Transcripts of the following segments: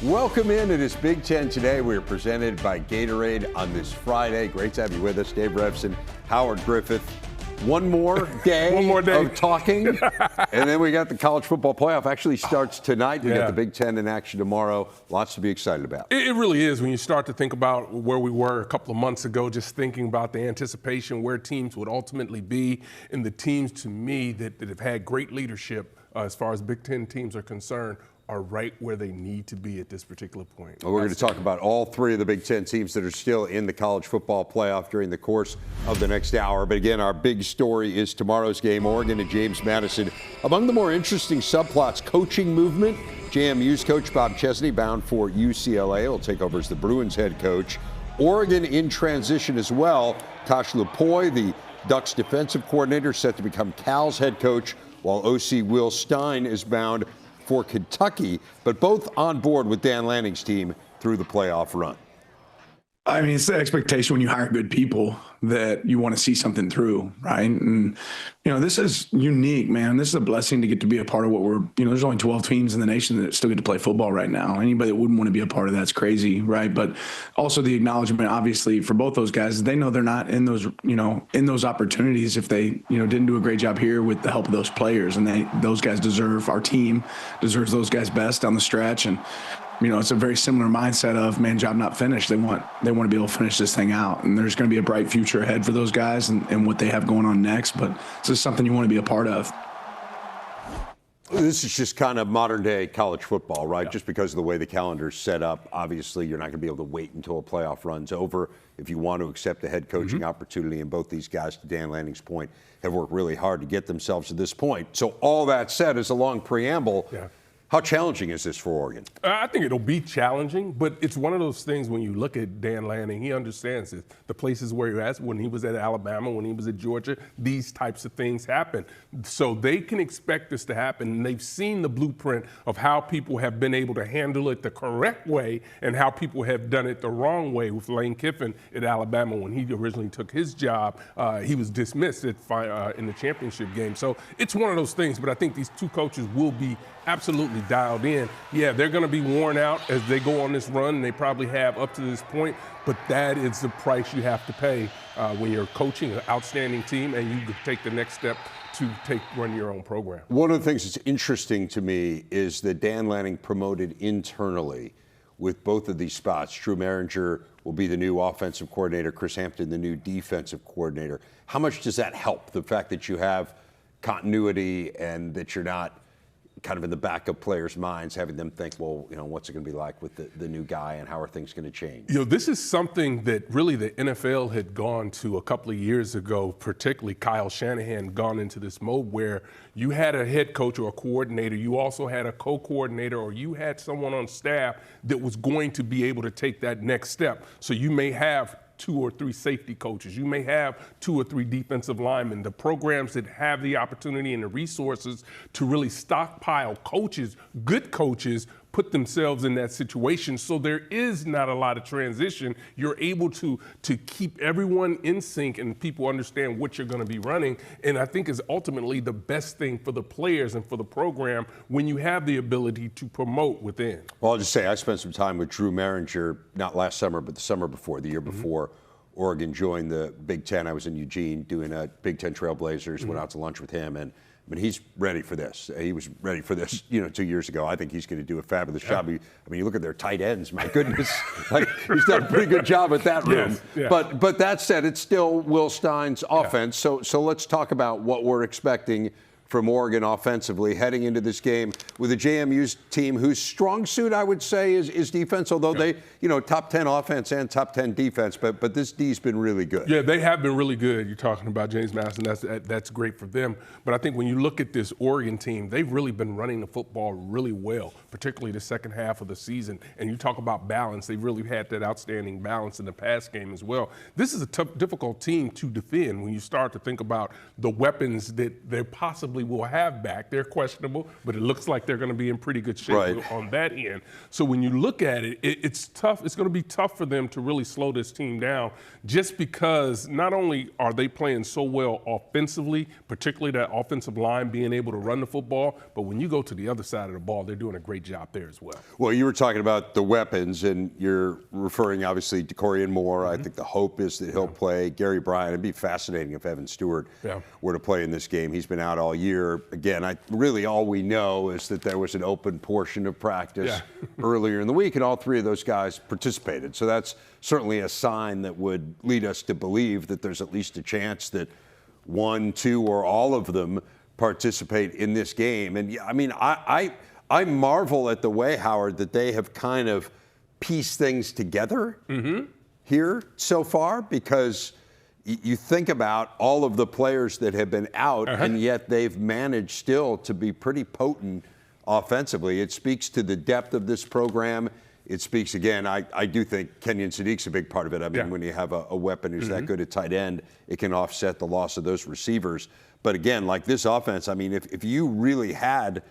Welcome in. It is Big Ten Today. We are presented by Gatorade on this Friday. Great to have you with us. Dave Revson, Howard Griffith. One more day of talking. And then we got the college football playoff. Actually starts tonight. We got the Big Ten in action tomorrow. Lots to be excited about. It really is when you start to think about where we were a couple of months ago, just thinking about the anticipation, where teams would ultimately be. And the teams, to me, that have had great leadership as far as Big Ten teams are concerned, are right where they need to be at this particular point. Well, we're going to talk about all three of the Big Ten teams that are still in the college football playoff during the course of the next hour. But again, our big story is tomorrow's game, Oregon and James Madison. Among the more interesting subplots, coaching movement. JMU's coach Bob Chesney, bound for UCLA, will take over as the Bruins head coach. Oregon in transition as well. Tosh Lupoy, the Ducks defensive coordinator, set to become Cal's head coach, while OC Will Stein is bound for Kentucky, but both on board with Dan Lanning's team through the playoff run. I mean, it's the expectation when you hire good people that you want to see something through, right? And, you know, this is unique, man. This is a blessing to get to be a part of what we're, you know, there's only 12 teams in the nation that still get to play football right now. Anybody that wouldn't want to be a part of that's crazy, right? But also the acknowledgement, obviously, for both those guys, they know they're not in those, you know, in those opportunities if they, you know, didn't do a great job here with the help of those players. And those guys deserve, our team deserves those guys best down the stretch. And, you know, it's a very similar mindset of, man, job not finished. They want to be able to finish this thing out. And there's going to be a bright future ahead for those guys and what they have going on next. But this is something you want to be a part of. This is just kind of modern day college football, right? Yeah. Just because of the way the calendar's set up. Obviously, you're not going to be able to wait until a playoff run's over if you want to accept a head coaching opportunity. And both these guys, to Dan Lanning's point, have worked really hard to get themselves to this point. So all that said is a long preamble. Yeah. How challenging is this for Oregon? I think it'll be challenging, but it's one of those things when you look at Dan Lanning, he understands it. The places where he was, when he was at Alabama, when he was at Georgia, these types of things happen. So they can expect this to happen, and they've seen the blueprint of how people have been able to handle it the correct way and how people have done it the wrong way. With Lane Kiffin at Alabama, when he originally took his job, he was dismissed in the championship game. So it's one of those things, but I think these two coaches will be absolutely dialed in. Yeah, they're going to be worn out as they go on this run, and they probably have up to this point, but that is the price you have to pay when you're coaching an outstanding team and you take the next step to run your own program. One of the things that's interesting to me is that Dan Lanning promoted internally with both of these spots. Drew Maringer will be the new offensive coordinator, Chris Hampton the new defensive coordinator. How much does that help, the fact that you have continuity and that you're not kind of in the back of players' minds, having them think, well, you know, what's it going to be like with the new guy and how are things going to change? You know, this is something that really the NFL had gone to a couple of years ago, particularly Kyle Shanahan gone into this mode where you had a head coach or a coordinator, you also had a co-coordinator, or you had someone on staff that was going to be able to take that next step. So you may have 2 or 3 safety coaches. You may have 2 or 3 defensive linemen. The programs that have the opportunity and the resources to really stockpile coaches, good coaches, put themselves in that situation. So there is not a lot of transition. You're able to keep everyone in sync and people understand what you're going to be running. And I think is ultimately the best thing for the players and for the program when you have the ability to promote within. Well, I'll just say I spent some time with Drew Maringer, not last summer, but the summer before, the year before Oregon joined the Big Ten. I was in Eugene doing a Big Ten Trailblazers, went out to lunch with him, and I mean, he's ready for this. He was ready for this, you know, 2 years ago. I think he's going to do a fabulous job. I mean, you look at their tight ends, my goodness. Like, he's done a pretty good job at that room. But that said, it's still Will Stein's offense. So let's talk about what we're expecting from Oregon offensively heading into this game with a JMU's team whose strong suit, I would say, is defense, although they, you know, top 10 offense and top 10 defense, but this D's been really good. Yeah, they have been really good. You're talking about James Madison. That's great for them. But I think when you look at this Oregon team, they've really been running the football really well, particularly the second half of the season. And you talk about balance. They've really had that outstanding balance in the pass game as well. This is a tough, difficult team to defend when you start to think about the weapons that they're possibly probably will have back. They're questionable, but it looks like they're going to be in pretty good shape Right. on that end. So when you look at it, it's tough. It's going to be tough for them to really slow this team down, just because not only are they playing so well offensively, particularly that offensive line being able to run the football, but when you go to the other side of the ball, they're doing a great job there as well. Well, you were talking about the weapons, and you're referring obviously to Corian Moore. I think the hope is that he'll play. Gary Bryant, it'd be fascinating if Evan Stewart were to play in this game. He's been out all year. Again, really all we know is that there was an open portion of practice earlier in the week, and all three of those guys participated. So that's certainly a sign that would lead us to believe that there's at least a chance that one, two, or all of them participate in this game. And I mean, I marvel at the way, Howard, that they have kind of pieced things together here so far, because you think about all of the players that have been out, and yet they've managed still to be pretty potent offensively. It speaks to the depth of this program. It speaks, again, I do think Kenyon Sadiq's a big part of it. I mean, when you have a weapon who's that good at tight end, it can offset the loss of those receivers. But again, like this offense, I mean, if you really had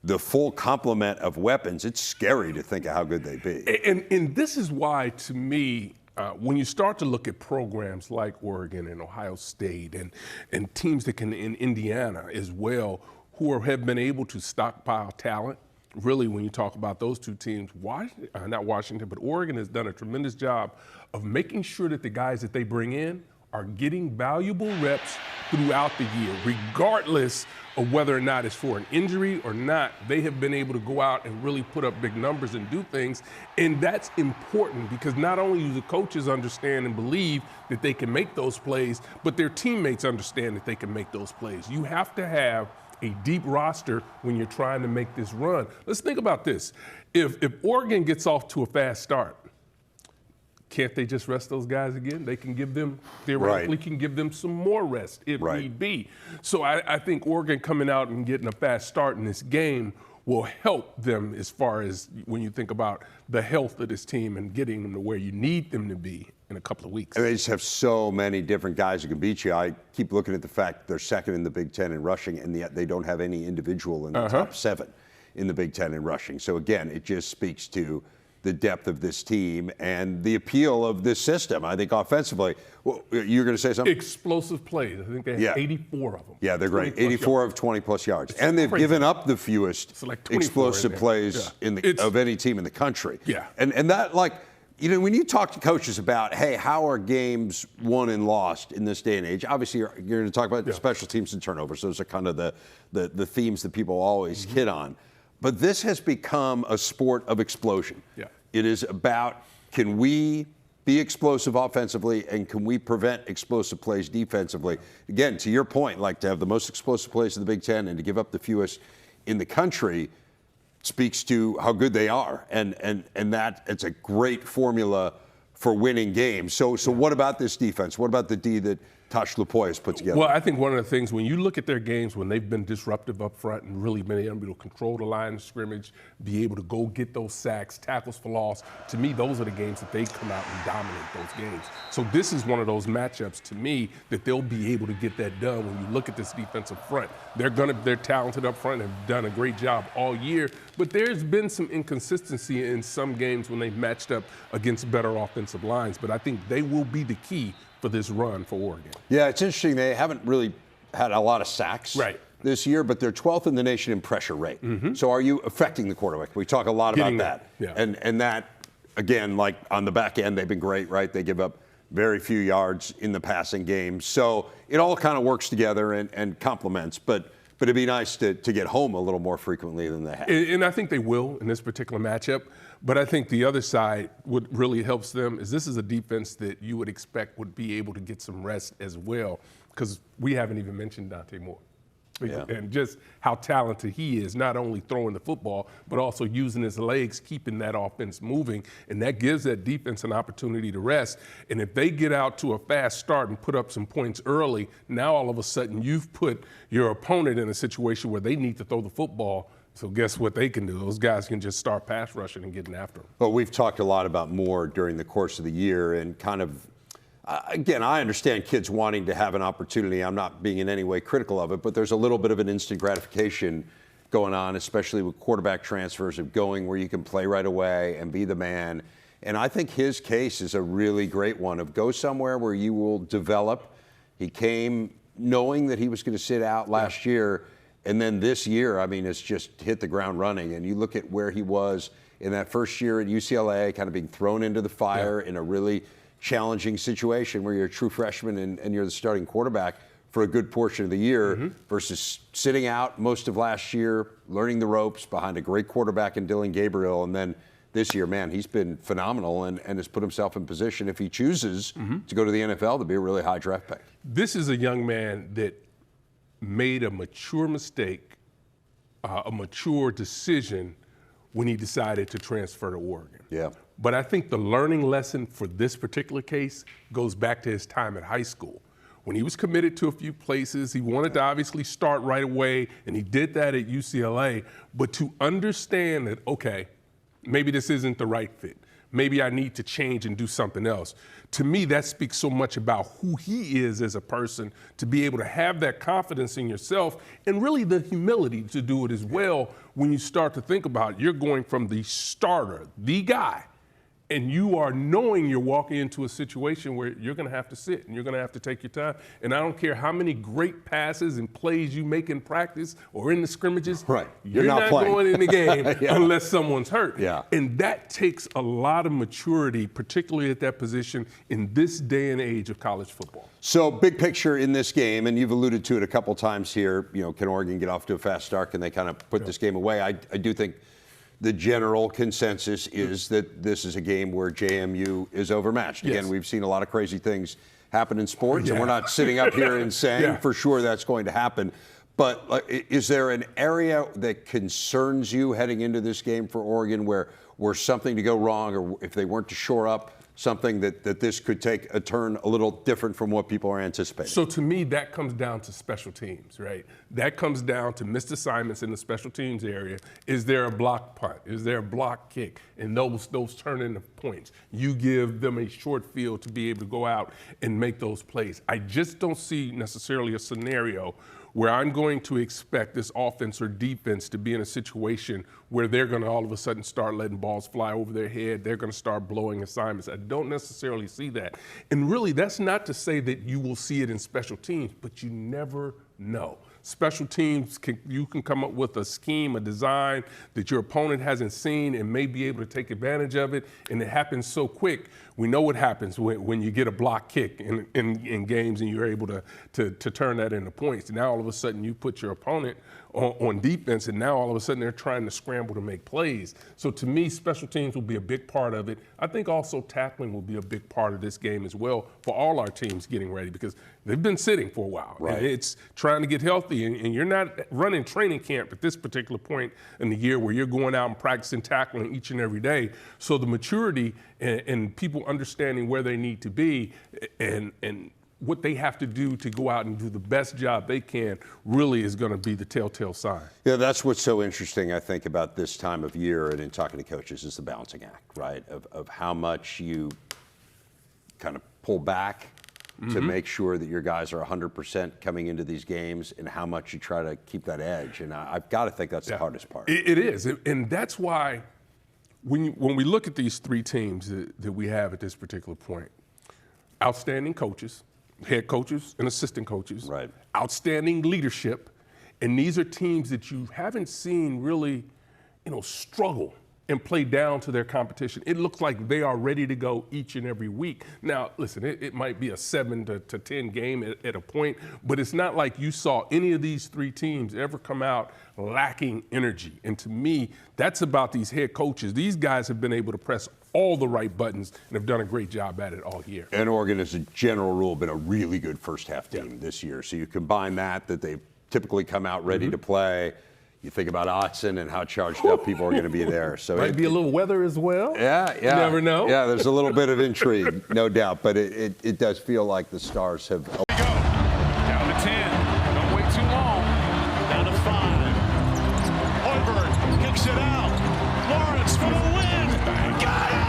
the full complement of weapons, it's scary to think of how good they'd be. And this is why, to me, when you start to look at programs like Oregon and Ohio State and teams that can, in Indiana as well, who have been able to stockpile talent, really, when you talk about those two teams, not Washington, but Oregon has done a tremendous job of making sure that the guys that they bring in are getting valuable reps throughout the year, regardless of whether or not it's for an injury or not. They have been able to go out and really put up big numbers and do things. And that's important, because not only do the coaches understand and believe that they can make those plays, but their teammates understand that they can make those plays. You have to have a deep roster when you're trying to make this run. Let's think about this. If Oregon gets off to a fast start, can't they just rest those guys again? They can give them, theoretically, can give them some more rest if need be. So I think Oregon coming out and getting a fast start in this game will help them as far as when you think about the health of this team and getting them to where you need them to be in a couple of weeks. And they just have so many different guys who can beat you. I keep looking at the fact they're second in the Big Ten in rushing, and yet they don't have any individual in the top 7 in the Big Ten in rushing. So again, it just speaks to the depth of this team and the appeal of this system. I think offensively, you're going to say something? Explosive plays. I think they have 84 of them. Yeah, they're great. 84 of 20-plus yards. And they've given up the fewest explosive plays of any team in the country. Yeah. And that, like, you know, when you talk to coaches about, hey, how are games won and lost in this day and age, obviously you're going to talk about the special teams and turnovers. Those are kind of the themes that people always hit on. But this has become a sport of explosion. Yeah. It is about, can we be explosive offensively, and can we prevent explosive plays defensively? Again, to your point, like to have the most explosive plays in the Big Ten and to give up the fewest in the country speaks to how good they are. And that it's a great formula for winning games. So what about this defense? What about the D that Tosh Lupoi has put together? Well, I think one of the things, when you look at their games, when they've been disruptive up front and really been able to control the line of scrimmage, be able to go get those sacks, tackles for loss, to me, those are the games that they come out and dominate those games. So this is one of those matchups, to me, that they'll be able to get that done when you look at this defensive front. They're talented up front and have done a great job all year, but there's been some inconsistency in some games when they've matched up against better offensive lines. But I think they will be the key for this run for Oregon. Yeah, it's interesting. They haven't really had a lot of sacks this year, but they're 12th in the nation in pressure rate. So are you affecting the quarterback? We talk a lot about that. Yeah. And that, again, like on the back end, they've been great, right? They give up very few yards in the passing game. So it all kind of works together and complements. But it'd be nice to get home a little more frequently than they have. And I think they will in this particular matchup. But I think the other side, what really helps them is this is a defense that you would expect would be able to get some rest as well, because we haven't even mentioned Dante Moore. Yeah. And just how talented he is, not only throwing the football, but also using his legs, keeping that offense moving. And that gives that defense an opportunity to rest. And if they get out to a fast start and put up some points early, now all of a sudden you've put your opponent in a situation where they need to throw the football. So guess what they can do? Those guys can just start pass rushing and getting after them. Well, we've talked a lot about Moore during the course of the year, and kind of, Again, I understand kids wanting to have an opportunity. I'm not being in any way critical of it, but there's a little bit of an instant gratification going on, especially with quarterback transfers, of going where you can play right away and be the man. And I think his case is a really great one of go somewhere where you will develop. He came knowing that he was going to sit out last year, and then this year, I mean, it's just hit the ground running. And you look at where he was in that first year at UCLA, kind of being thrown into the fire in a really challenging situation where you're a true freshman and you're the starting quarterback for a good portion of the year versus sitting out most of last year, learning the ropes behind a great quarterback in Dylan Gabriel. And then this year, man, he's been phenomenal and has put himself in position, if he chooses to go to the NFL, to be a really high draft pick. This is a young man that made a mature mistake, a mature decision when he decided to transfer to Oregon. Yeah. But I think the learning lesson for this particular case goes back to his time at high school. When he was committed to a few places, he wanted to obviously start right away, and he did that at UCLA. But to understand that, okay, maybe this isn't the right fit. Maybe I need to change and do something else. To me, that speaks so much about who he is as a person, to be able to have that confidence in yourself and really the humility to do it as well when you start to think about it. You're going from the starter, the guy, and you are knowing you're walking into a situation where you're going to have to sit and you're going to have to take your time. And I don't care how many great passes and plays you make in practice or in the scrimmages. Right. You're not going in the game unless someone's hurt. Yeah. And that takes a lot of maturity, particularly at that position in this day and age of college football. So big picture in this game, and you've alluded to it a couple times here, you know, can Oregon get off to a fast start? Can they kind of put this game away? I do think the general consensus is that this is a game where JMU is overmatched. Again, we've seen a lot of crazy things happen in sports, and we're not sitting up here and saying for sure that's going to happen. But is there an area that concerns you heading into this game for Oregon where something to go wrong, or if they weren't to shore up something that this could take a turn a little different from what people are anticipating? So to me, that comes down to special teams, right? That comes down to missed assignments in the special teams area. Is there a block punt? Is there a block kick? And those turn into points. You give them a short field to be able to go out and make those plays. I just don't see necessarily a scenario where I'm going to expect this offense or defense to be in a situation where they're going to all of a sudden start letting balls fly over their head. They're going to start blowing assignments. I don't necessarily see that. And really, that's not to say that you will see it in special teams, but you never know. Special teams, you can come up with a scheme, a design that your opponent hasn't seen and may be able to take advantage of it, and it happens so quick. We know what happens when you get a block kick in games and you're able to turn that into points. Now all of a sudden you put your opponent on defense, and now all of a sudden they're trying to scramble to make plays. So to me, special teams will be a big part of it. I think also tackling will be a big part of this game as well for all our teams getting ready, because they've been sitting for a while. Right. And it's trying to get healthy, and you're not running training camp at this particular point in the year where you're going out and practicing tackling each and every day. So the maturity and people understanding where they need to be and what they have to do to go out and do the best job they can really is going to be the telltale sign. Yeah, that's what's so interesting, I think, about this time of year and in talking to coaches is the balancing act, right, of how much you kind of pull back to make sure that your guys are 100% coming into these games and how much you try to keep that edge. And I've got to think that's the hardest part. It is, and that's why when we look at these three teams that we have at this particular point, outstanding coaches, head coaches and assistant coaches, right, outstanding leadership, and these are teams that you haven't seen really, struggle and play down to their competition. It looks like they are ready to go each and every week. Now, listen, it might be a 7 to 10 game at a point, but it's not like you saw any of these three teams ever come out lacking energy. And to me, that's about these head coaches. These guys have been able to press all the right buttons and have done a great job at it all year. And Oregon, as a general rule, been a really good first half team this year. So you combine that they've typically come out ready to play. You think about Autzen and how charged up people are going to be there. So might be a little weather as well. Yeah. You never know. Yeah, there's a little bit of intrigue, no doubt. But it does feel like the Stars have. Here we go. Down to 10. Don't wait too long. Down to 5. Hoiberg kicks it out. Lawrence for the win. Got it!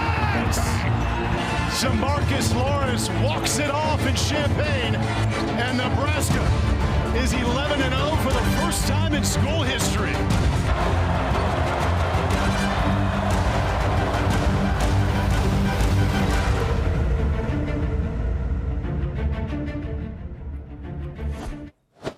Jamarcus Lawrence walks it off in Champaign, and Nebraska is 11-0 for the first time in school history.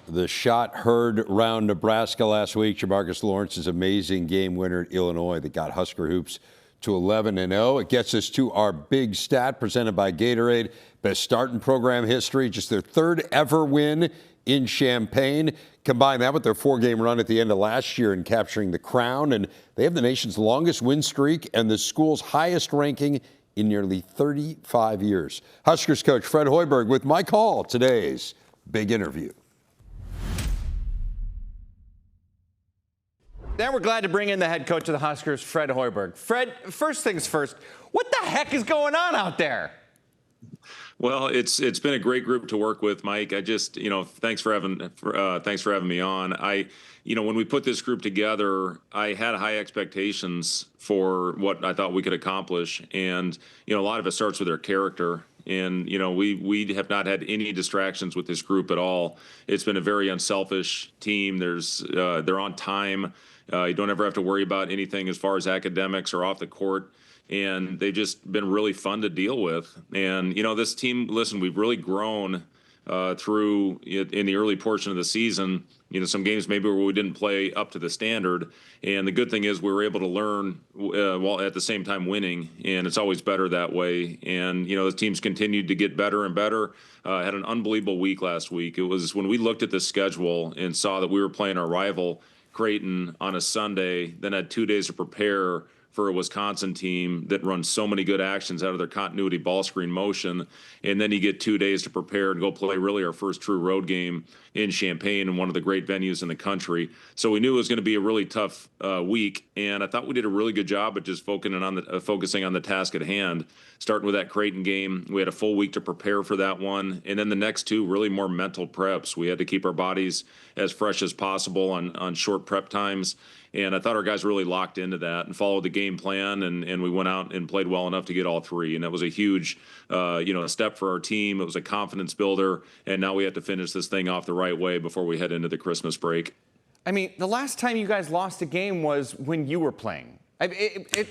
The shot heard around Nebraska last week. Jamarcus Lawrence's amazing game winner at Illinois that got Husker Hoops to 11-0. It gets us to our big stat presented by Gatorade. Best start in program history. Just their third ever win in Champaign. Combine that with their 4-game run at the end of last year in capturing the crown. And they have the nation's longest win streak and the school's highest ranking in nearly 35 years. Huskers coach Fred Hoiberg with Mike Hall, today's big interview. Now we're glad to bring in the head coach of the Huskers, Fred Hoiberg. Fred, first things first, what the heck is going on out there? Well, it's been a great group to work with, Mike. I just, thanks for having me on. When we put this group together, I had high expectations for what I thought we could accomplish, and a lot of it starts with their character. And we have not had any distractions with this group at all. It's been a very unselfish team. They're on time. You don't ever have to worry about anything as far as academics or off the court. And they've just been really fun to deal with. And, this team, listen, we've really grown through in the early portion of the season. Some games maybe where we didn't play up to the standard. And the good thing is we were able to learn while at the same time winning. And it's always better that way. And, the team's continued to get better and better. Had an unbelievable week last week. It was when we looked at the schedule and saw that we were playing our rival Creighton on a Sunday, then had 2 days to prepare for a Wisconsin team that runs so many good actions out of their continuity ball screen motion. And then you get 2 days to prepare and go play really our first true road game in Champaign in one of the great venues in the country. So we knew it was going to be a really tough week. And I thought we did a really good job at just focusing on the task at hand. Starting with that Creighton game, we had a full week to prepare for that one. And then the next two, really more mental preps. We had to keep our bodies as fresh as possible on short prep times. And I thought our guys really locked into that and followed the game plan, and we went out and played well enough to get all three. And that was a huge, step for our team. It was a confidence builder, and now we have to finish this thing off the right way before we head into the Christmas break. I mean, the last time you guys lost a game was when you were playing.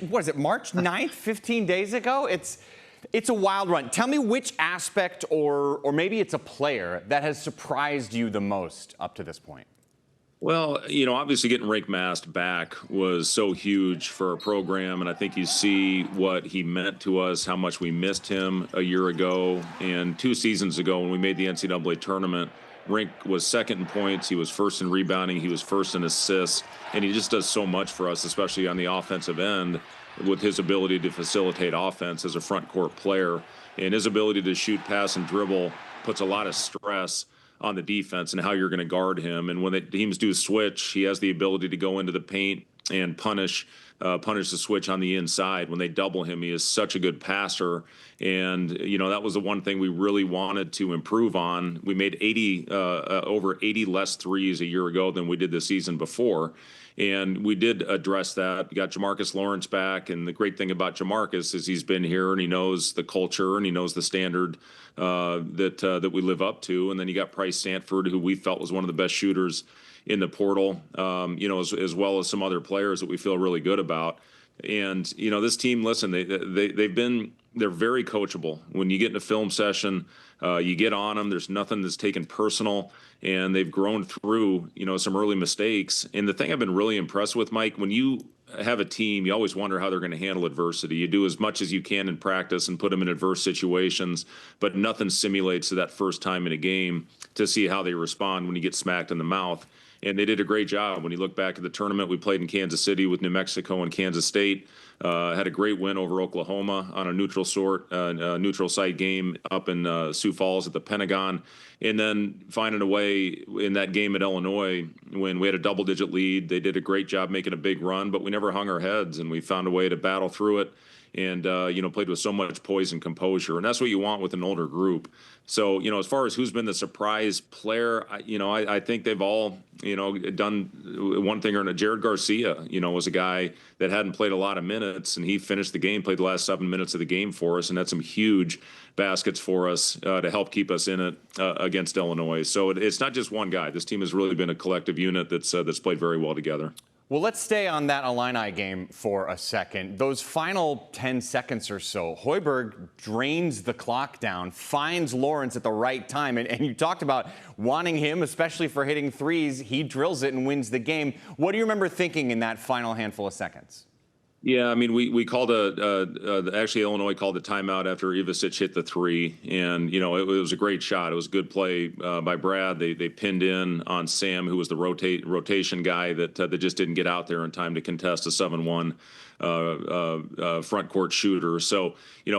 Was it March 9th, 15 days ago? It's a wild run. Tell me which aspect, or maybe it's a player, that has surprised you the most up to this point. Well, obviously getting Rick Mast back was so huge for our program, and I think you see what he meant to us, how much we missed him a year ago. And 2 seasons ago when we made the NCAA tournament, Rink was second in points, he was first in rebounding, he was first in assists, and he just does so much for us, especially on the offensive end, with his ability to facilitate offense as a front court player. And his ability to shoot, pass, and dribble puts a lot of stress on the defense and how you're going to guard him. And when the teams do switch, he has the ability to go into the paint and punish the switch on the inside. When they double him, he is such a good passer. And, that was the one thing we really wanted to improve on. We made over 80 less threes a year ago than we did the season before. And we did address that. We got Jamarcus Lawrence back, and the great thing about Jamarcus is he's been here and he knows the culture and he knows the standard that we live up to. And then you got Price Sanford, who we felt was one of the best shooters in the portal, as well as some other players that we feel really good about. And this team, listen, they're very coachable. When you get in a film session, you get on them. There's nothing that's taken personal, and they've grown through some early mistakes. And the thing I've been really impressed with, Mike, when you have a team, you always wonder how they're going to handle adversity. You do as much as you can in practice and put them in adverse situations, but nothing simulates to that first time in a game to see how they respond when you get smacked in the mouth. And they did a great job. When you look back at the tournament, we played in Kansas City with New Mexico and Kansas State. Had a great win over Oklahoma on a neutral site game up in Sioux Falls at the Pentagon. And then finding a way in that game at Illinois when we had a double-digit lead. They did a great job making a big run, but we never hung our heads, and we found a way to battle through it and played with so much poise and composure, and that's what you want with an older group. So, as far as who's been the surprise player, I think they've all, done one thing or another. Jared Garcia, was a guy that hadn't played a lot of minutes, and he finished the game, played the last 7 minutes of the game for us, and had some huge baskets for us to help keep us in it against Illinois. So it's not just one guy. This team has really been a collective unit that's played very well together. Well, let's stay on that Illini game for a second. Those final 10 seconds or so, Hoiberg drains the clock down, finds Lawrence at the right time, and you talked about wanting him, especially for hitting threes. He drills it and wins the game. What do you remember thinking in that final handful of seconds? Yeah, I mean, we called actually Illinois called a timeout after Ivasic hit the three, and it was a great shot. It was a good play by Brad. They pinned in on Sam, who was the rotation guy that just didn't get out there in time to contest a 7-1 front court shooter. So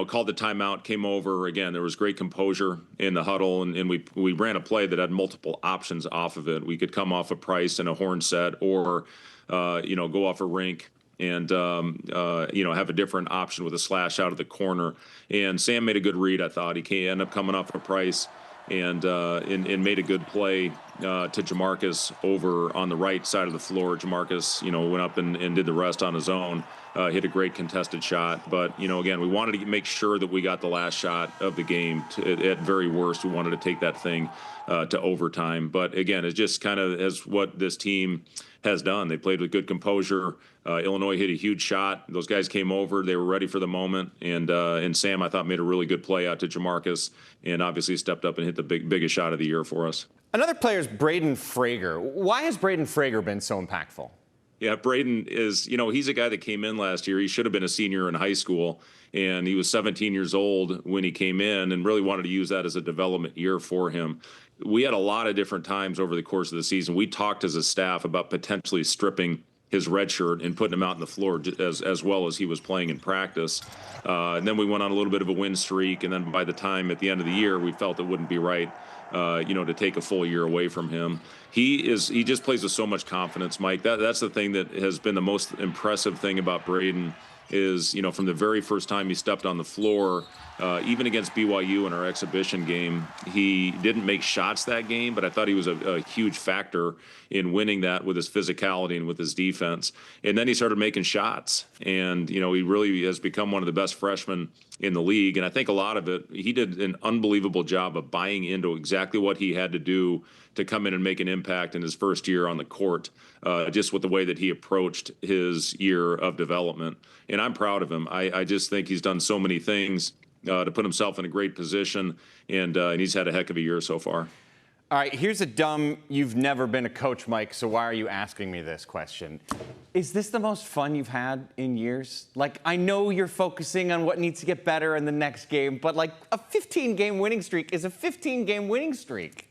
called the timeout, came over again. There was great composure in the huddle, and we ran a play that had multiple options off of it. We could come off a Price and a horn set, or go off a rink and have a different option with a slash out of the corner. And Sam made a good read, I thought. He ended up coming off a Price and made a good play to Jamarcus over on the right side of the floor. Jamarcus, went up and did the rest on his own. Hit a great contested shot. But, again, we wanted to make sure that we got the last shot of the game. At very worst, we wanted to take that thing to overtime. But, again, it just kind of is what this team has done. They played with good composure. Illinois hit a huge shot. Those guys came over. They were ready for the moment. And Sam, I thought, made a really good play out to Jamarcus, and obviously stepped up and hit the biggest shot of the year for us. Another player is Braden Frager. Why has Braden Frager been so impactful? Yeah, Braden is, he's a guy that came in last year. He should have been a senior in high school, and he was 17 years old when he came in, and really wanted to use that as a development year for him. We had a lot of different times over the course of the season. We talked as a staff about potentially stripping his red shirt and putting him out on the floor as well as he was playing in practice. And then we went on a little bit of a win streak, and then by the time at the end of the year, we felt it wouldn't be right to take a full year away from him. He just plays with so much confidence, Mike. That's the thing that has been the most impressive thing about Braden is, from the very first time he stepped on the floor, even against BYU in our exhibition game, he didn't make shots that game, but I thought he was a huge factor in winning that with his physicality and with his defense. And then he started making shots, and, he really has become one of the best freshmen in the league. And I think a lot of it, he did an unbelievable job of buying into exactly what he had to do to come in and make an impact in his first year on the court, just with the way that he approached his year of development. And I'm proud of him. I just think he's done so many things to put himself in a great position, and he's had a heck of a year so far. All right, here's a dumb, you've never been a coach, Mike, so why are you asking me this question? Is this the most fun you've had in years? Like, I know you're focusing on what needs to get better in the next game, but like a 15-game winning streak is a 15-game winning streak.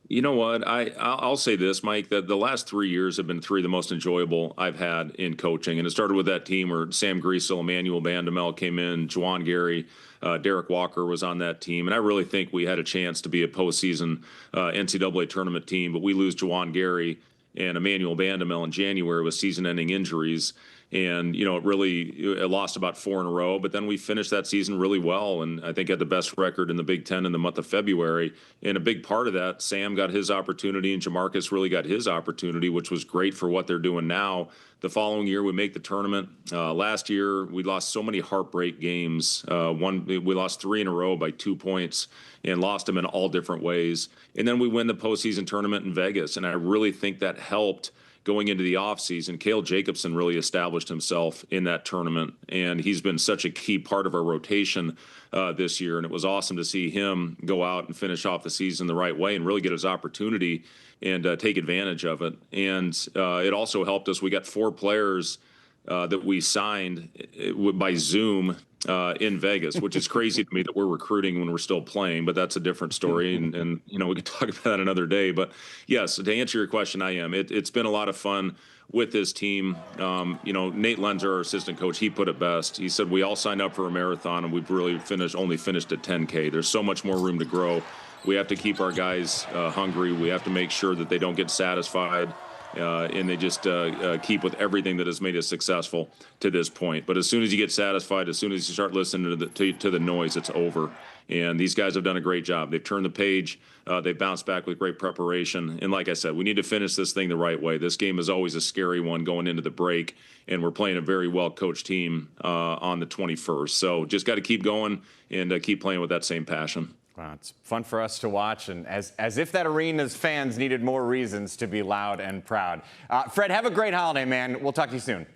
You know what? I'll say this, Mike, that the last 3 years have been three of the most enjoyable I've had in coaching. And it started with that team where Sam Griesel, Emmanuel Bandamel came in, Juwan Gary, Derek Walker was on that team. And I really think we had a chance to be a postseason NCAA tournament team, but we lose Juwan Gary and Emmanuel Bandamel in January with season-ending injuries. And, it lost about 4 in a row, but then we finished that season really well. And I think had the best record in the Big Ten in the month of February. And a big part of that, Sam got his opportunity and Jamarcus really got his opportunity, which was great for what they're doing now. The following year, we make the tournament. Last year, we lost so many heartbreak games. We lost 3 in a row by 2 points and lost them in all different ways. And then we win the postseason tournament in Vegas. And I really think that helped going into the offseason. Cale Jacobson really established himself in that tournament, and he's been such a key part of our rotation this year. And it was awesome to see him go out and finish off the season the right way and really get his opportunity and take advantage of it. And it also helped us. We got 4 players that we signed by Zoom in Vegas, which is crazy to me that we're recruiting when we're still playing, but that's a different story. And we could talk about that another day. But yes, to answer your question, I am. It's been a lot of fun with this team. Nate Lenzer, our assistant coach, he put it best. He said, we all signed up for a marathon and we've really only finished at 10K. There's so much more room to grow. We have to keep our guys hungry. We have to make sure that they don't get satisfied and they just keep with everything that has made us successful to this point. But as soon as you get satisfied, as soon as you start listening to the noise, it's over. And these guys have done a great job. They've turned the page. They've bounced back with great preparation. And like I said, we need to finish this thing the right way. This game is always a scary one going into the break, and we're playing a very well-coached team on the 21st. So just got to keep going and keep playing with that same passion. Wow, it's fun for us to watch, and as if that arena's fans needed more reasons to be loud and proud. Fred, have a great holiday, man. We'll talk to you soon.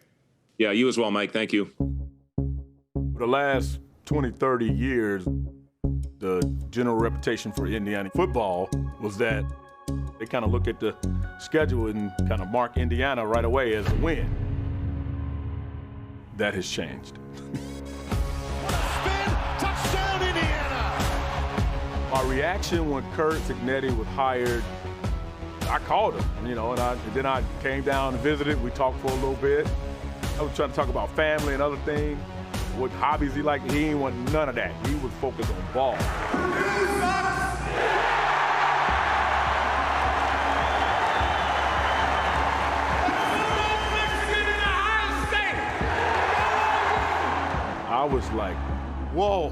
Yeah, you as well, Mike. Thank you. For the last 20, 30 years, the general reputation for Indiana football was that they kind of look at the schedule and kind of mark Indiana right away as a win. That has changed. Spin, touchdown, Indiana! My reaction when Kurt Signetti was hired, I called him, and then I came down and visited. We talked for a little bit. I was trying to talk about family and other things. What hobbies he liked, he didn't want none of that. He was focused on ball. I was like, whoa,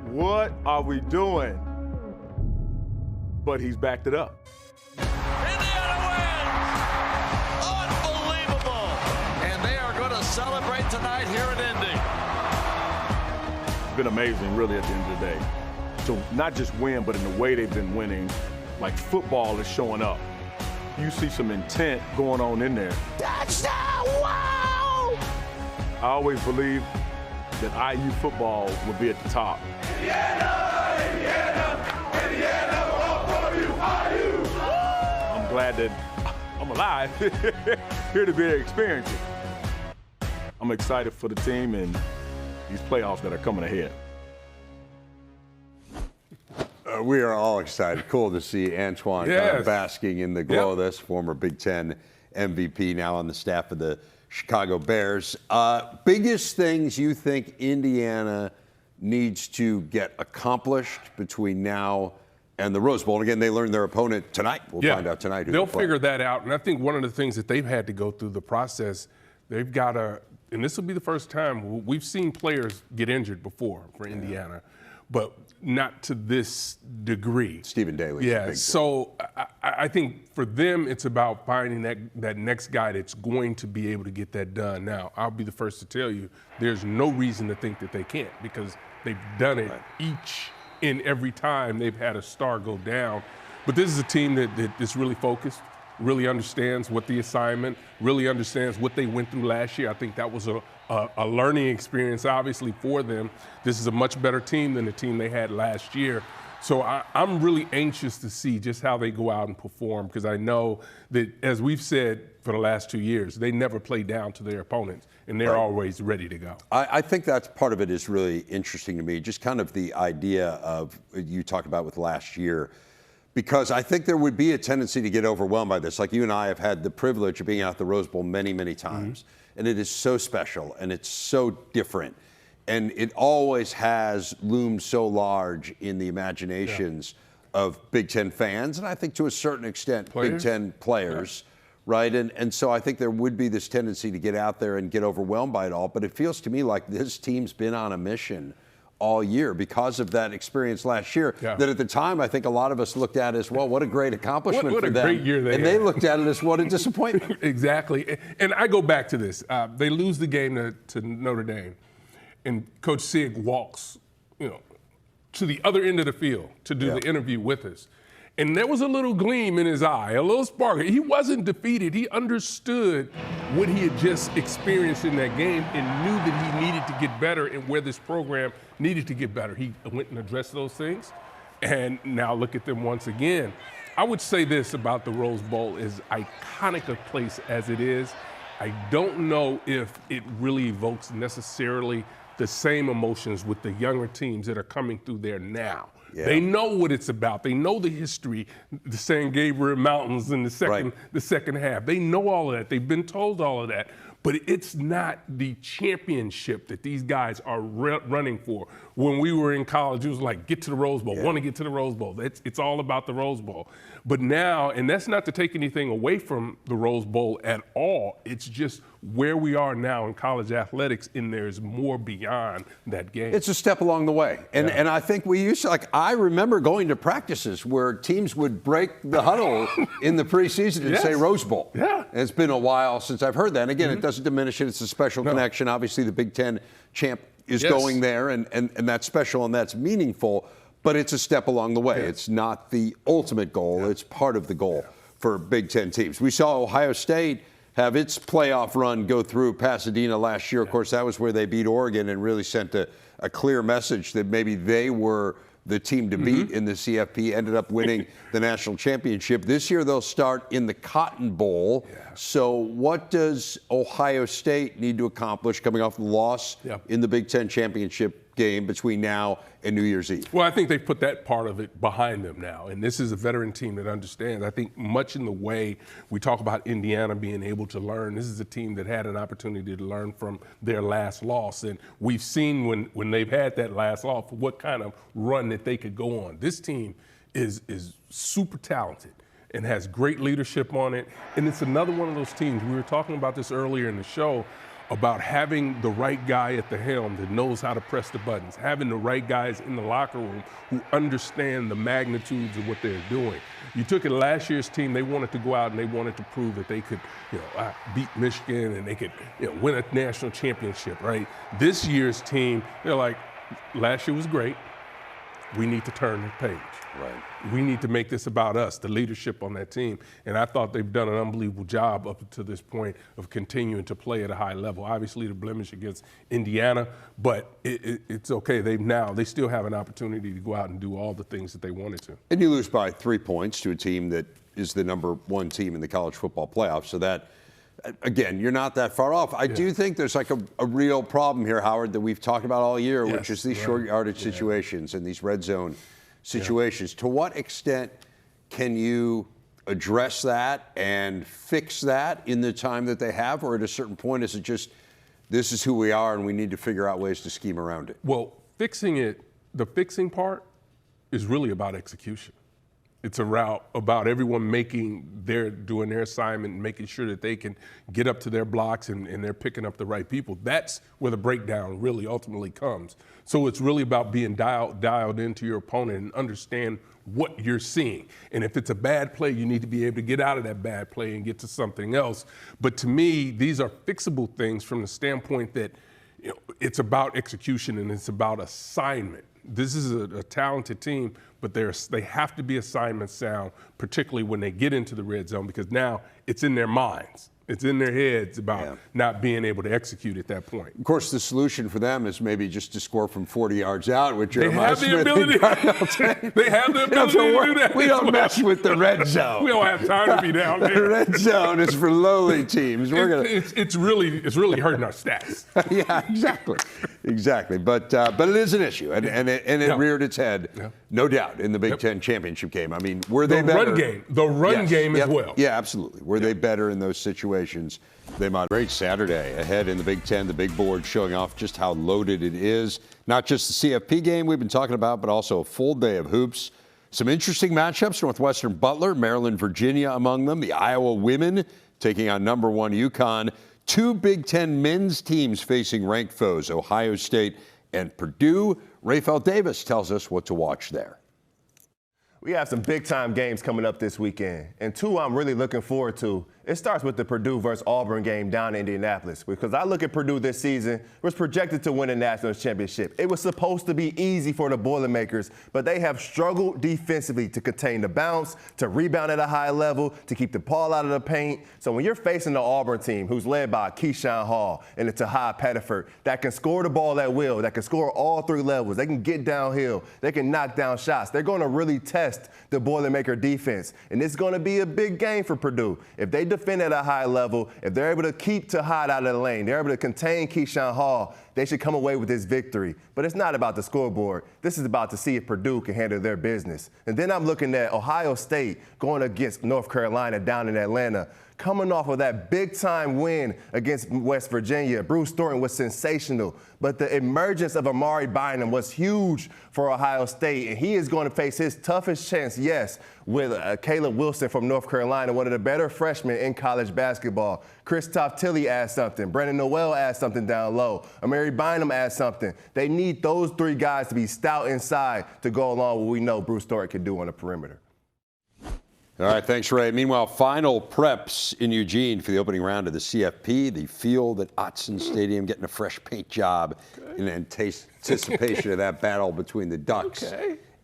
what are we doing? But he's backed it up. Indiana wins! Unbelievable! And they are going to celebrate tonight here at Indy. It's been amazing, really, at the end of the day. So not just win, but in the way they've been winning, like football is showing up. You see some intent going on in there. Touchdown! Wow! I always believed that IU football would be at the top. Indiana! Indiana! Indiana! All for you, IU! I'm glad that I'm alive here to be able to experience it. I'm excited for the team and these playoffs that are coming ahead. We are all excited. Cool to see Antoine kind of basking in the glow of this, former Big Ten MVP, now on the staff of the Chicago Bears. Biggest things you think Indiana needs to get accomplished between now and the Rose Bowl? And again, they learned their opponent tonight. We'll find out tonight who they'll figure that out. And I think one of the things that they've had to go through the process, they've got to, and this will be the first time, we've seen players get injured before for Indiana, but not to this degree. Stephen Daly. Yeah, so I think for them, it's about finding that next guy that's going to be able to get that done. Now, I'll be the first to tell you, there's no reason to think that they can't, because they've done it each and every time they've had a star go down. But this is a team that is really focused, really understands what the assignment, really understands what they went through last year. I think that was a learning experience, obviously, for them. This is a much better team than the team they had last year. So I'm really anxious to see just how they go out and perform, because I know that, as we've said for the last 2 years, they never play down to their opponents, and they're always ready to go. I think that's part of it is really interesting to me, just kind of the idea of, you talked about with last year, because I think there would be a tendency to get overwhelmed by this. Like, you and I have had the privilege of being out at the Rose Bowl many, many times, and it is so special, and it's so different. And it always has loomed so large in the imaginations of Big Ten fans, and I think to a certain extent, Big Ten players, right? And so I think there would be this tendency to get out there and get overwhelmed by it all. But it feels to me like this team's been on a mission all year because of that experience last year that at the time I think a lot of us looked at as, well, what a great accomplishment what for a them. great year they and had. they looked at it as what a disappointment. Exactly. And I go back to this. They lose the game to Notre Dame, and Coach Sig walks, to the other end of the field to do the interview with us. And there was a little gleam in his eye, a little spark. He wasn't defeated. He understood what he had just experienced in that game and knew that he needed to get better and where this program needed to get better. He went and addressed those things, and now look at them once again. I would say this about the Rose Bowl, as iconic a place as it is, I don't know if it really evokes necessarily the same emotions with the younger teams that are coming through there now. Yeah. They know what it's about. They know the history, the San Gabriel Mountains in the second half. They know all of that. They've been told all of that. but it's not the championship that these guys are running for. When we were in college, it was like, get to the Rose Bowl, want to get to the Rose Bowl. It's all about the Rose Bowl. But now, and that's not to take anything away from the Rose Bowl at all, it's just where we are now in college athletics, and there's more beyond that game. It's a step along the way. And I think we used to, like, I remember going to practices where teams would break the huddle in the preseason and say Rose Bowl. Yeah. And it's been a while since I've heard that. And again, it doesn't diminish it. It's a special connection. Obviously, the Big Ten champ is going there, and that's special and that's meaningful. But it's a step along the way. Yeah. It's not the ultimate goal. It's part of the goal for Big Ten teams. We saw Ohio State have its playoff run go through Pasadena last year. Of course, that was where they beat Oregon and really sent a clear message that maybe they were the team to beat in the CFP, ended up winning the national championship. This year they'll start in the Cotton Bowl. Yeah. So what does Ohio State need to accomplish coming off the loss in the Big Ten championship game between now and New Year's Eve? Well, I think they've put that part of it behind them now. And this is a veteran team that understands. I think much in the way we talk about Indiana being able to learn, this is a team that had an opportunity to learn from their last loss. And we've seen when they've had that last loss, what kind of run that they could go on. This team is super talented and has great leadership on it. And it's another one of those teams, we were talking about this earlier in the show, about having the right guy at the helm that knows how to press the buttons, having the right guys in the locker room who understand the magnitudes of what they're doing. You took it last year's team, they wanted to go out and they wanted to prove that they could beat Michigan and they could win a national championship, right? This year's team, they're like, last year was great. We need to turn the page. Right. We need to make this about us, the leadership on that team. And I thought they've done an unbelievable job up to this point of continuing to play at a high level. Obviously, the blemish against Indiana, but it's okay. They still have an opportunity to go out and do all the things that they wanted to. And you lose by 3 points to a team that is the #1 team in the college football playoffs. So that, again, you're not that far off. I do think there's like a real problem here, Howard, that we've talked about all year, which is these short yardage situations and these red zone situations. To what extent can you address that and fix that in the time that they have, or at a certain point is it just, this is who we are and we need to figure out ways to scheme around it? Well, the fixing part is really about execution. It's about everyone doing their assignment and making sure that they can get up to their blocks and they're picking up the right people. That's where the breakdown really ultimately comes. So it's really about being dialed into your opponent and understand what you're seeing. And if it's a bad play, you need to be able to get out of that bad play and get to something else. But to me, these are fixable things from the standpoint that it's about execution and it's about assignment. This is a talented team, but they have to be assignment sound, particularly when they get into the red zone, because now it's in their minds. It's in their heads about not being able to execute at that point. Of course, the solution for them is maybe just to score from 40 yards out with Jeremiah Smith. They have the ability to do that. We don't mess with the red zone. We don't have time to be down there. The red zone is for lowly teams. It's really hurting our stats. Yeah, exactly. But it is an issue, and it reared its head, no doubt, in the Big Ten championship game. I mean, were they better? The run game as well. Yeah, absolutely. Were they better in those situations? They might. Great Saturday ahead in the Big Ten, the big board showing off just how loaded it is. Not just the CFP game we've been talking about, but also a full day of hoops. Some interesting matchups, Northwestern Butler, Maryland, Virginia among them. The Iowa women taking on #1 UConn. 2 Big Ten men's teams facing ranked foes, Ohio State and Purdue. Rafael Davis tells us what to watch there. We have some big-time games coming up this weekend, and 2 I'm really looking forward to. It starts with the Purdue versus Auburn game down in Indianapolis, because I look at Purdue this season, was projected to win a national championship. It was supposed to be easy for the Boilermakers, but they have struggled defensively to contain the bounce, to rebound at a high level, to keep the ball out of the paint. So when you're facing the Auburn team, who's led by Keyshawn Hall and the Tahai Pettiford, that can score the ball at will, that can score all 3 levels, they can get downhill, they can knock down shots, they're going to really test the Boilermaker defense. And it's going to be a big game for Purdue. If they defend at a high level, if they're able to keep Tahai out of the lane, they're able to contain Keyshawn Hall, they should come away with this victory. But it's not about the scoreboard. This is about to see if Purdue can handle their business. And then I'm looking at Ohio State going against North Carolina down in Atlanta. coming off of that big-time win against West Virginia. Bruce Thornton was sensational, but the emergence of Amari Bynum was huge for Ohio State, and he is going to face his toughest chance, yes, with Caleb Wilson from North Carolina, one of the better freshmen in college basketball. Christoph Tilly adds something. Brandon Noel adds something down low. Amari Bynum adds something. They need those three guys to be stout inside to go along with what we know Bruce Thornton can do on the perimeter. All right, thanks, Ray. Meanwhile, final preps in Eugene for the opening round of the CFP. The field at Autzen Stadium getting a fresh paint job in anticipation of that battle between the Ducks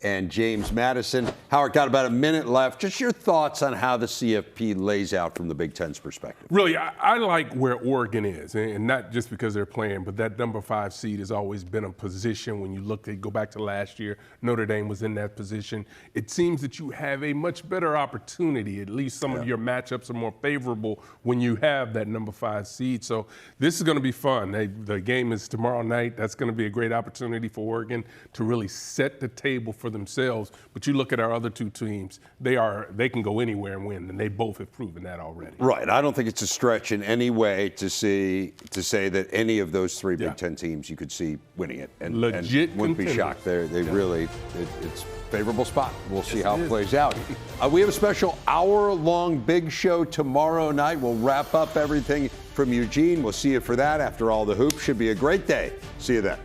and James Madison. Howard, got about a minute left. Just your thoughts on how the CFP lays out from the Big Ten's perspective. Really, I like where Oregon is, and not just because they're playing, but that number 5 seed has always been a position. When you go back to last year, Notre Dame was in that position. It seems that you have a much better opportunity. At least some of your matchups are more favorable when you have that number 5 seed. So this is going to be fun. The game is tomorrow night. That's going to be a great opportunity for Oregon to really set the table for themselves. But you look at our other two teams, they can go anywhere and win, and they both have proven that already. Right. I don't think it's a stretch in any way to say that any of those three Big Ten teams you could see winning it. And Legit wouldn't be shocked. It's a favorable spot. We'll see how it plays out. We have a special hour-long big show tomorrow night. We'll wrap up everything from Eugene. We'll see you for that after all the hoops. Should be a great day. See you then.